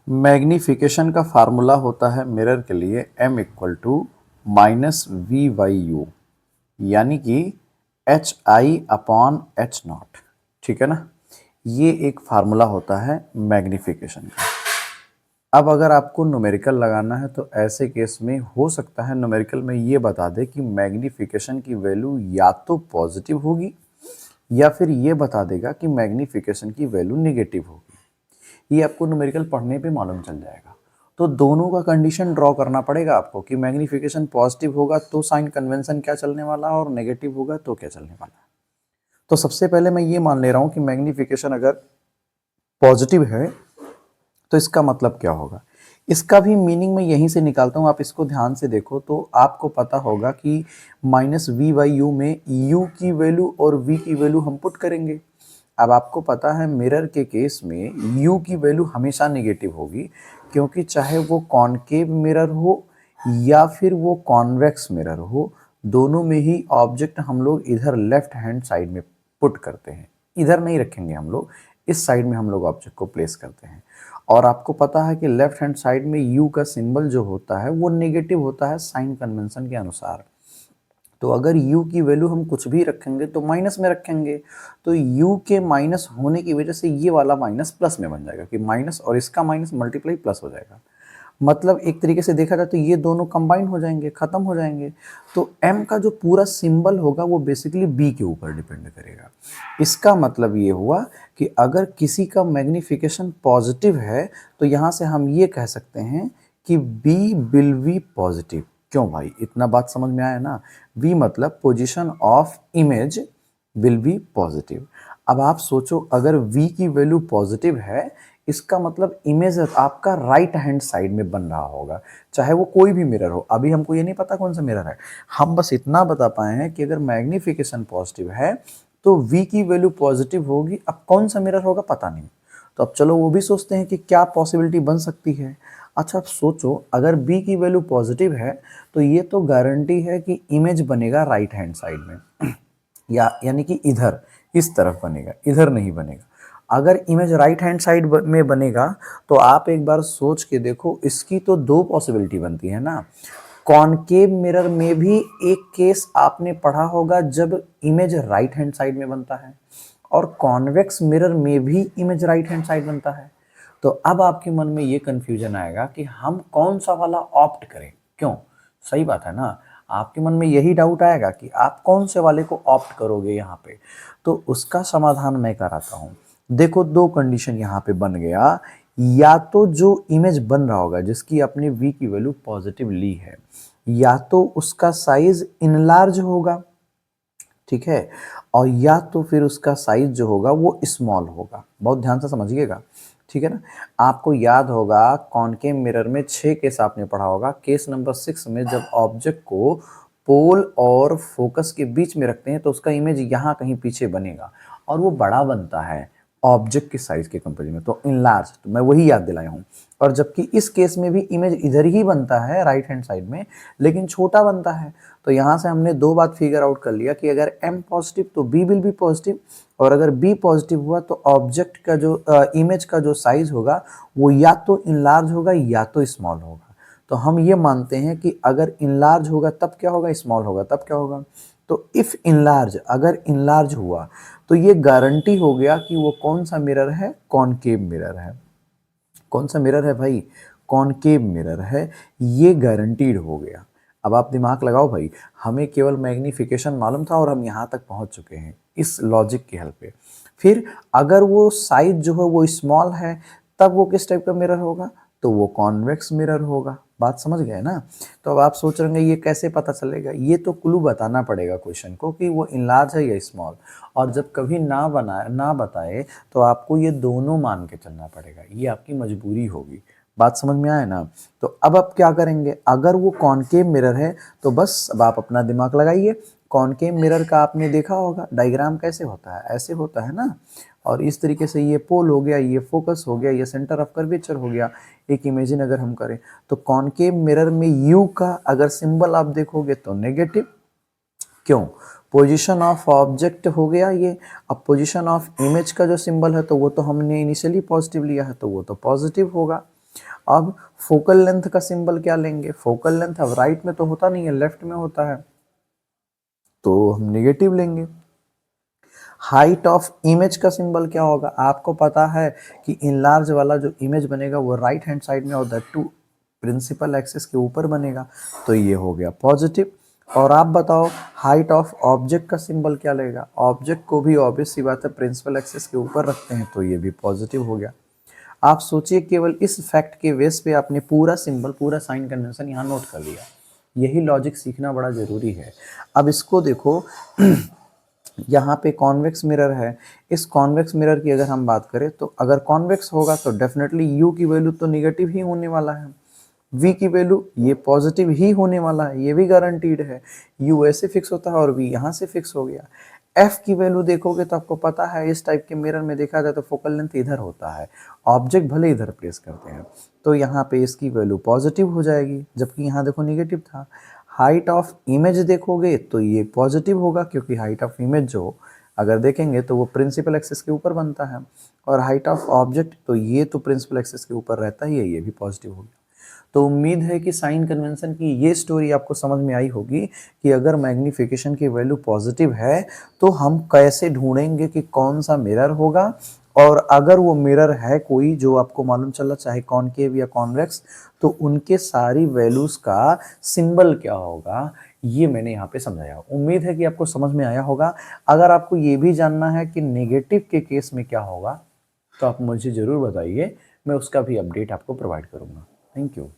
Magnification का formula होता है मिरर के लिए m equal to minus V by U, यानी कि H I upon H nought. ठीक है ना, ये एक फार्मूला होता है मैग्नीफिकेशन का। अब अगर आपको न्यूमेरिकल लगाना है तो ऐसे केस में हो सकता है न्यूमेरिकल में ये बता दे कि मैग्नीफिकेशन की वैल्यू या तो पॉजिटिव होगी या फिर ये बता देगा कि मैग्नीफिकेशन की वैल्यू नेगेटिव होगी। ये आपको न्यूमेरिकल पढ़ने पे मालूम चल जाएगा। तो दोनों का कंडीशन ड्रॉ करना पड़ेगा आपको कि मैग्नीफिकेशन पॉजिटिव होगा तो साइन कन्वेंशन क्या चलने वाला है और नेगेटिव होगा तो क्या चलने वाला है। तो सबसे पहले मैं ये मान ले रहा हूं कि मैग्नीफिकेशन अगर पॉजिटिव है तो इसका मतलब क्या होगा। इसका भी मीनिंग मैं यहीं से निकालता हूं, आप इसको ध्यान से देखो तो आपको पता होगा कि माइनस वी बाई यू में u की वैल्यू और v की वैल्यू हम पुट करेंगे। अब आपको पता है मिरर के केस में u की वैल्यू हमेशा नेगेटिव होगी, क्योंकि चाहे वो कॉनकेव मिरर हो या फिर वो कॉन्वेक्स मिरर हो, दोनों में ही ऑब्जेक्ट हम लोग इधर लेफ्ट हैंड साइड में पुट करते हैं। इधर नहीं रखेंगे हम लोग, इस साइड में हम लोग ऑब्जेक्ट को प्लेस करते हैं। और आपको पता है कि लेफ्ट हैंड साइड में u का सिंबल जो होता है वो नेगेटिव होता है साइन कन्वेंशन के अनुसार। तो अगर u की वैल्यू हम कुछ भी रखेंगे तो माइनस में रखेंगे, तो u के माइनस होने की वजह से ये वाला माइनस प्लस में बन जाएगा कि माइनस और इसका माइनस मल्टीप्लाई प्लस हो जाएगा। मतलब एक तरीके से देखा जाए तो ये दोनों कंबाइन हो जाएंगे, खत्म हो जाएंगे। तो m का जो पूरा सिंबल होगा वो बेसिकली b के ऊपर डिपेंड करेगा। इसका मतलब ये हुआ कि अगर किसी का मैग्नीफिकेशन पॉजिटिव है तो यहाँ से हम ये कह सकते हैं कि b विल बी पॉजिटिव। क्यों भाई, इतना बात समझ में आया ना। v मतलब position of image will be positive. अब आप सोचो, अगर v की वैल्यू पॉजिटिव है इसका मतलब इमेज आपका राइट हैंड साइड में बन रहा होगा, चाहे वो कोई भी मिरर हो। अभी हमको ये नहीं पता कौन सा मिरर है, हम बस इतना बता पाए हैं कि अगर मैग्नीफिकेशन पॉजिटिव है तो v की वैल्यू पॉजिटिव होगी। अब कौन सा मिरर होगा पता नहीं, तो अब चलो वो भी सोचते हैं कि क्या पॉसिबिलिटी बन सकती है। अच्छा, अब सोचो अगर b की वैल्यू पॉजिटिव है तो ये तो गारंटी है कि इमेज बनेगा राइट हैंड साइड में यानी कि इधर इस तरफ बनेगा, इधर नहीं बनेगा। अगर इमेज राइट हैंड साइड में बनेगा तो आप एक बार सोच के देखो, इसकी तो दो पॉसिबिलिटी बनती है ना। कॉनकेव मिरर में भी एक केस आपने पढ़ा होगा जब इमेज राइट हैंड साइड में बनता है, और कॉन्वेक्स मिरर में भी इमेज राइट हैंड साइड बनता है। तो अब आपके मन में ये कंफ्यूजन आएगा कि हम कौन सा वाला ऑप्ट करें। क्यों, सही बात है ना, आपके मन में यही डाउट आएगा कि आप कौन से वाले को ऑप्ट करोगे यहाँ पे। तो उसका समाधान मैं कराता हूँ। देखो, दो कंडीशन यहाँ पे बन गया। या तो जो इमेज बन रहा होगा जिसकी आपने v की वैल्यू पॉजिटिव ली है, या तो उसका साइज इनलार्ज होगा, ठीक है, और या तो फिर उसका साइज जो होगा वो स्मॉल होगा। बहुत ध्यान से समझिएगा, ठीक है ना। आपको याद होगा कॉनकेव मिरर में 6 केस आपने पढ़ा होगा। केस नंबर 6 में जब ऑब्जेक्ट को पोल और फोकस के बीच में रखते हैं तो उसका इमेज यहाँ कहीं पीछे बनेगा और वो बड़ा बनता है ऑब्जेक्ट के साइज के कंपेरिजन में, तो इनलार्ज। तो मैं वही याद दिलाया हूँ। और जबकि इस केस में भी इमेज इधर ही बनता है राइट हैंड साइड में, लेकिन छोटा बनता है। तो यहाँ से हमने दो बात फिगर आउट कर लिया कि अगर m पॉजिटिव तो b विल बी पॉजिटिव, और अगर b पॉजिटिव हुआ तो ऑब्जेक्ट का जो इमेज का जो साइज होगा वो या तो इनलार्ज होगा या तो स्मॉल होगा। तो हम ये मानते हैं कि अगर इनलार्ज होगा तब क्या होगा, स्मॉल होगा तब क्या होगा। तो इफ इनलार्ज, अगर इनलार्ज हुआ तो ये गारंटी हो गया कि वो कौन सा मिरर है, कॉनकेव मिरर है। कौन सा मिरर है भाई, कॉनकेव मिरर है, ये गारंटीड हो गया। अब आप दिमाग लगाओ भाई, हमें केवल मैग्नीफिकेशन मालूम था और हम यहाँ तक पहुँच चुके हैं इस लॉजिक की हेल्प पे। फिर अगर वो साइज जो है वो स्मॉल है तब वो किस टाइप का मिरर होगा, तो वो कॉन्वेक्स मिरर होगा। बात समझ गए ना। तो अब आप सोच रहे हैं ये कैसे पता चलेगा, ये तो क्लू बताना पड़ेगा क्वेश्चन को कि वो इनलार्ज है या स्मॉल। और जब कभी ना बताए तो आपको ये दोनों मान के चलना पड़ेगा, ये आपकी मजबूरी होगी। बात समझ में आए ना। तो अब आप क्या करेंगे, अगर वो कॉनकेव मिरर है तो बस अब आप अपना दिमाग लगाइए। कॉनकेव मिरर का आपने देखा होगा डायग्राम कैसे होता है, ऐसे होता है ना। और इस तरीके से ये पोल हो गया, ये फोकस हो गया, ये सेंटर ऑफ कर्वेचर हो गया। एक इमेजिन अगर हम करें तो कॉनकेव मिरर में यू का अगर सिंबल आप देखोगे तो नेगेटिव। क्यों, पोजीशन ऑफ ऑब्जेक्ट हो गया ये। अब पोजीशन ऑफ इमेज का जो सिंबल है तो वो तो हमने इनिशियली पॉजिटिव लिया है तो वो तो पॉजिटिव होगा। अब फोकल लेंथ का सिंबल क्या लेंगे, फोकल लेंथ अब राइट में तो होता नहीं है, लेफ्ट में होता है, तो हम नेगेटिव लेंगे। हाइट ऑफ इमेज का सिंबल क्या होगा, आपको पता है कि इनलार्ज वाला जो इमेज बनेगा वो राइट हैंड साइड में और दैट टू प्रिंसिपल एक्सिस के ऊपर बनेगा, तो ये हो गया पॉजिटिव। और आप बताओ हाइट ऑफ ऑब्जेक्ट का सिंबल क्या लेगा, ऑब्जेक्ट को भी ऑब्वियस सी बात है प्रिंसिपल एक्सिस के ऊपर रखते हैं, तो ये भी पॉजिटिव हो गया। आप सोचिए केवल इस फैक्ट के बेस पे आपने पूरा सिंबल, पूरा साइन कन्वेंशन यहाँ नोट कर लिया। यही लॉजिक सीखना बड़ा जरूरी है। अब इसको देखो यहाँ पे कॉन्वेक्स मिरर है, इस कॉन्वेक्स मिरर की अगर हम बात करें तो अगर कॉन्वेक्स होगा तो डेफिनेटली u की वैल्यू तो निगेटिव ही होने वाला है, v की वैल्यू ये पॉजिटिव ही होने वाला है, ये भी गारंटीड है। u ऐसे फिक्स होता है और v यहाँ से फिक्स हो गया। f की वैल्यू देखोगे तो आपको पता है इस टाइप के मिरर में देखा जाए तो फोकल लेंथ इधर होता है, ऑब्जेक्ट भले इधर प्लेस करते हैं, तो यहाँ पे इसकी वैल्यू पॉजिटिव हो जाएगी, जबकि यहाँ देखो निगेटिव था। हाइट ऑफ इमेज देखोगे तो ये पॉजिटिव होगा, क्योंकि हाइट ऑफ इमेज जो अगर देखेंगे तो वो प्रिंसिपल एक्सिस के ऊपर बनता है, और हाइट ऑफ ऑब्जेक्ट तो ये तो प्रिंसिपल एक्सिस के ऊपर रहता ही है, ये भी पॉजिटिव हो गया। तो उम्मीद है कि साइन कन्वेंशन की ये स्टोरी आपको समझ में आई होगी कि अगर मैग्नीफिकेशन की वैल्यू पॉजिटिव है तो हम कैसे ढूंढेंगे कि कौन सा मिरर होगा, और अगर वो मिरर है कोई जो आपको मालूम चला चाहे कॉनकेव या कॉन्वेक्स, तो उनके सारी वैल्यूज का सिंबल क्या होगा, ये मैंने यहाँ पे समझाया। उम्मीद है कि आपको समझ में आया होगा। अगर आपको ये भी जानना है कि नेगेटिव के केस में क्या होगा तो आप मुझे ज़रूर बताइए, मैं उसका भी अपडेट आपको प्रोवाइड करूँगा। Thank you.